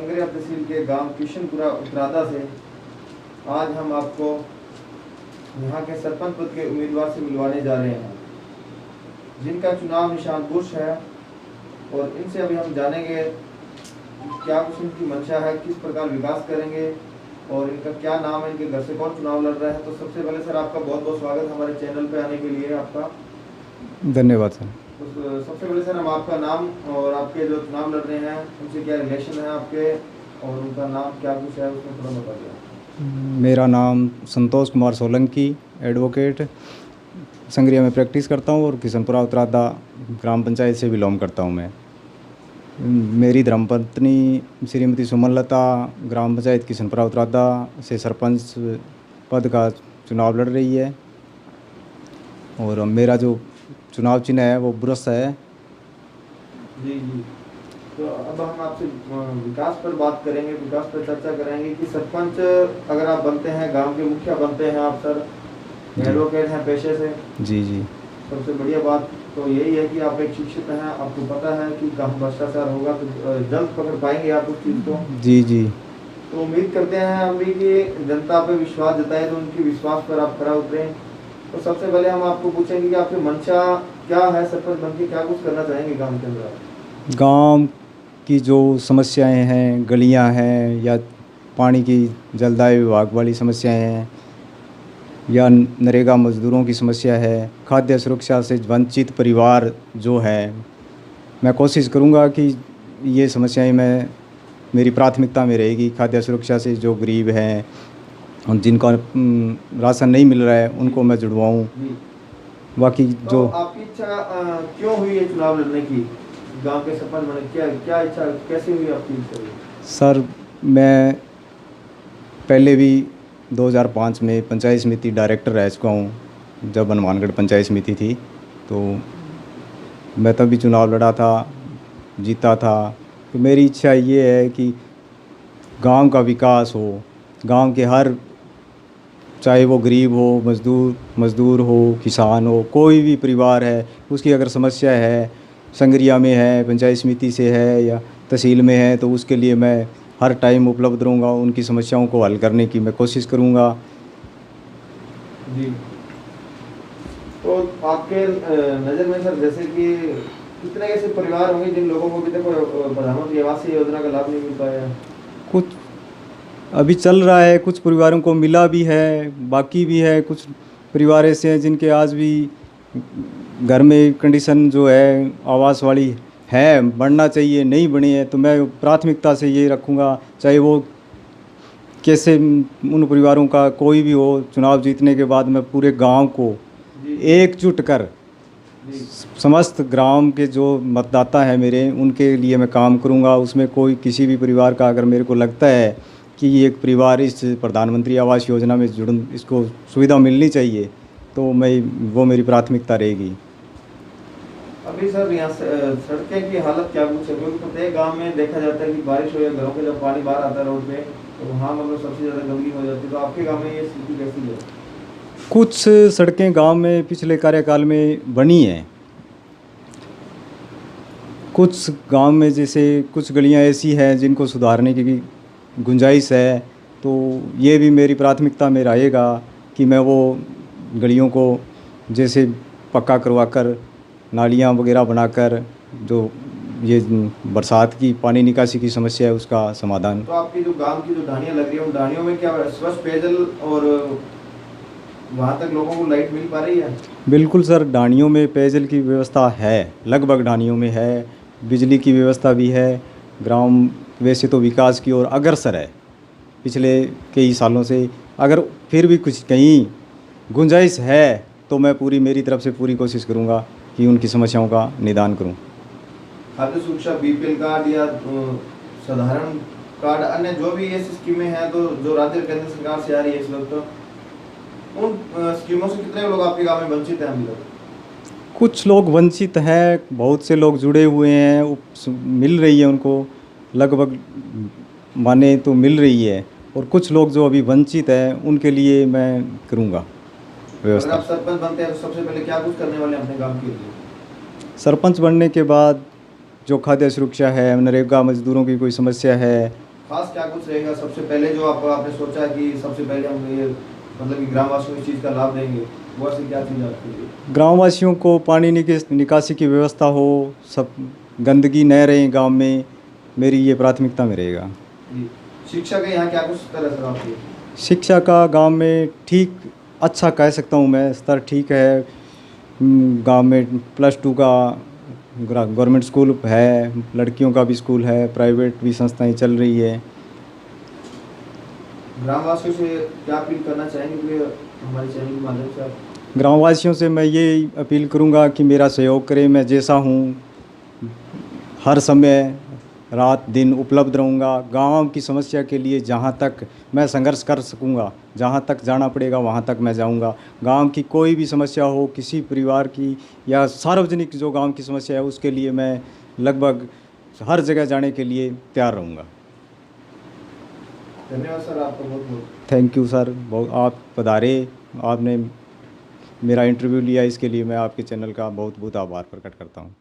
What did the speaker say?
संगरिया तहसील के गांव किशनपुरा उत्तरादा से आज हम आपको यहाँ के सरपंच पद के उम्मीदवार से मिलवाने जा रहे हैं, जिनका चुनाव निशान बुश है। और इनसे अभी हम जानेंगे क्या कुछ इनकी मंशा है, किस प्रकार विकास करेंगे और इनका क्या नाम है, इनके घर से कौन चुनाव लड़ रहा है। तो सबसे पहले सर आपका बहुत बहुत स्वागत हमारे चैनल पे आने के लिए आपका धन्यवाद सर। तो सबसे पहले सर हम आपका नाम और आपके जो चुनाव लड़ रहे हैं उनसे क्या रिलेशन है आपके और उनका नाम क्या कुछ है उसमें थोड़ा बता दिया। मेरा नाम संतोष कुमार सोलंकी, एडवोकेट, संगरिया में प्रैक्टिस करता हूँ और किशनपुरा उत्तरादा ग्राम पंचायत से बिलोंग करता हूँ मैं। मेरी धर्मपत्नी श्रीमती सुमनलता ग्राम पंचायत किशनपुरा उत्तरादा से सरपंच पद का चुनाव लड़ रही है और मेरा जो चुनाव चिन्ह है वो ब्रश है। जी जी, तो अब हम आपसे विकास पर बात करेंगे, विकास पर चर्चा करेंगे कि सरपंच अगर आप बनते हैं, गांव के मुखिया बनते हैं आप सर, एडवोकेट हैं पेशे से। जी जी, सबसे बढ़िया बात तो यही है कि आप एक शिक्षित हैं, आपको पता है कि कहाँ भ्रष्टाचार होगा तो जल्द पकड़ पाएंगे आप उस चीज़ को। जी जी, तो उम्मीद करते हैं हम भी कि जनता पे विश्वास जताए तो उनकी विश्वास पर आप खरा उतरें। तो सबसे पहले हम आपको पूछेंगे कि आपकी मंशा क्या है, सरपंच बन के क्या कुछ करना चाहेंगे गांव के अंदर। गांव की जो समस्याएं हैं, गलियां हैं या पानी की जलदाय विभाग वाली समस्याएं हैं या नरेगा मजदूरों की समस्या है, खाद्य सुरक्षा से वंचित परिवार जो है, मैं कोशिश करूंगा कि ये समस्याएं मेरी प्राथमिकता में रहेगी। खाद्य सुरक्षा से जो गरीब हैं और जिनका राशन नहीं मिल रहा है उनको मैं जुड़वाऊं। बाकी तो जो आपकी इच्छा क्यों हुई है चुनाव लड़ने की, गांव के सरपंच बने, क्या क्या इच्छा कैसे हुई आपकी इच्छा? सर, मैं पहले भी 2005 में पंचायत समिति डायरेक्टर रह चुका हूँ। जब हनुमानगढ़ पंचायत समिति थी तो मैं तभी चुनाव लड़ा था, जीता था। तो मेरी इच्छा ये है कि गांव का विकास हो, गांव के हर, चाहे वो गरीब हो, मज़दूर हो, किसान हो, कोई भी परिवार है, उसकी अगर समस्या है, संगरिया में है, पंचायत समिति से है या तहसील में है, तो उसके लिए मैं हर टाइम उपलब्ध रहूँगा। उनकी समस्याओं को हल करने की मैं कोशिश करूँगा। जी, तो आपके नज़र में सर जैसे कि कितने ऐसे परिवार होंगे जिन लोगों को भी देखो प्रधानमंत्री आवास योजना का लाभ नहीं मिल पाया है? कुछ अभी चल रहा है, कुछ परिवारों को मिला भी है, बाकी भी है। कुछ परिवार ऐसे हैं जिनके आज भी घर में कंडीशन जो है आवास वाली है, बढ़ना चाहिए, नहीं बनी है। तो मैं प्राथमिकता से ये रखूँगा, चाहे वो कैसे उन परिवारों का कोई भी हो, चुनाव जीतने के बाद मैं पूरे गांव को एकजुट कर समस्त ग्राम के जो मतदाता हैं मेरे, उनके लिए मैं काम करूंगा। उसमें कोई किसी भी परिवार का अगर मेरे को लगता है कि एक परिवार इस प्रधानमंत्री आवास योजना में इसको सुविधा मिलनी चाहिए, तो वो मेरी प्राथमिकता रहेगी। अभी सर यहाँ सड़कें की हालत क्या कुछ है, क्योंकि प्रत्येक गांव में देखा जाता है कि बारिश हो या घरों के जब पानी बाहर आता है रोड पे तो वहाँ मतलब सबसे ज़्यादा गंदगी हो जाती है। तो आपके गांव में ये स्थिति कैसी है? कुछ सड़कें गांव में पिछले कार्यकाल में बनी हैं, कुछ गांव में जैसे कुछ गलियां ऐसी हैं जिनको सुधारने की गुंजाइश है। तो ये भी मेरी प्राथमिकता में रहेगा कि मैं वो गलियों को जैसे पक्का करवाकर, नालियां वगैरह बनाकर, जो ये बरसात की पानी निकासी की समस्या है उसका समाधान। तो आपकी जो गांव की जो ढाणियाँ लग रही है उन ढाणियों में क्या स्वच्छ पेयजल और वहाँ तक लोगों को लाइट मिल पा रही है? बिल्कुल सर, ढाणियों में पेयजल की व्यवस्था है, लगभग ढाणियों में है, बिजली की व्यवस्था भी है। ग्राम वैसे तो विकास की ओर अग्रसर है पिछले कई सालों से। अगर फिर भी कुछ कहीं गुंजाइश है तो मैं मेरी तरफ से पूरी कोशिश करूँगा कि उनकी समस्याओं का निदान करूँ। खाद्य सुरक्षा, बीपीएल कार्ड या साधारण कार्ड, अन्य जो भी ये स्कीमें हैं तो जो राज्य केंद्र सरकार से आ रही है इस वक्त, तो उन स्कीमों से कितने लोग आपके गांव में वंचित हैं अभी तक? कुछ लोग वंचित हैं, बहुत से लोग जुड़े हुए हैं, मिल रही है उनको, लगभग माने तो मिल रही है। और कुछ लोग जो अभी वंचित हैं उनके लिए मैं करूँगा व्यवस्था। अगर आप सरपंच बनते हैं तो सबसे पहले क्या कुछ करने वाले हैं अपने गांव के लिए? सरपंच बनने के बाद जो खाद्य सुरक्षा है, नरेगा मजदूरों की कोई समस्या है, खास क्या कुछ रहेगा सबसे पहले जो आपने सोचा कि सबसे पहले हम ये मतलब कि ग्रामवासियों को इस चीज़ का लाभ देंगे, वो ऐसी क्या चीज़ आपके लिए? ग्रामवासियों को पानी निकासी की व्यवस्था हो, सब गंदगी न रहे गांव में, मेरी ये प्राथमिकता में रहेगा। जी। शिक्षा का यहाँ क्या कुछ स्तर है सर आपके? शिक्षा का गांव में ठीक अच्छा कह सकता हूँ मैं, स्तर ठीक है। गांव में +2 का गवर्नमेंट स्कूल है, लड़कियों का भी स्कूल है, प्राइवेट भी संस्थाएं चल रही है। ग्रामवासियों से क्या अपील करना चाहेंगे कि हमारे चैनल के माध्यम से आप? ग्रामवासियों से मैं ये अपील करूंगा कि मेरा सहयोग करें। मैं जैसा हूँ हर समय रात दिन उपलब्ध रहूँगा। गांव की समस्या के लिए जहां तक मैं संघर्ष कर सकूंगा, जहां तक जाना पड़ेगा वहां तक मैं जाऊंगा। गांव की कोई भी समस्या हो, किसी परिवार की या सार्वजनिक जो गांव की समस्या है, उसके लिए मैं लगभग हर जगह जाने के लिए तैयार रहूँगा। धन्यवाद सर, आपका बहुत बहुत। थैंक यू सर, बहुत आप पधारे, आपने मेरा इंटरव्यू लिया, इसके लिए मैं आपके चैनल का बहुत बहुत आभार प्रकट करता हूँ।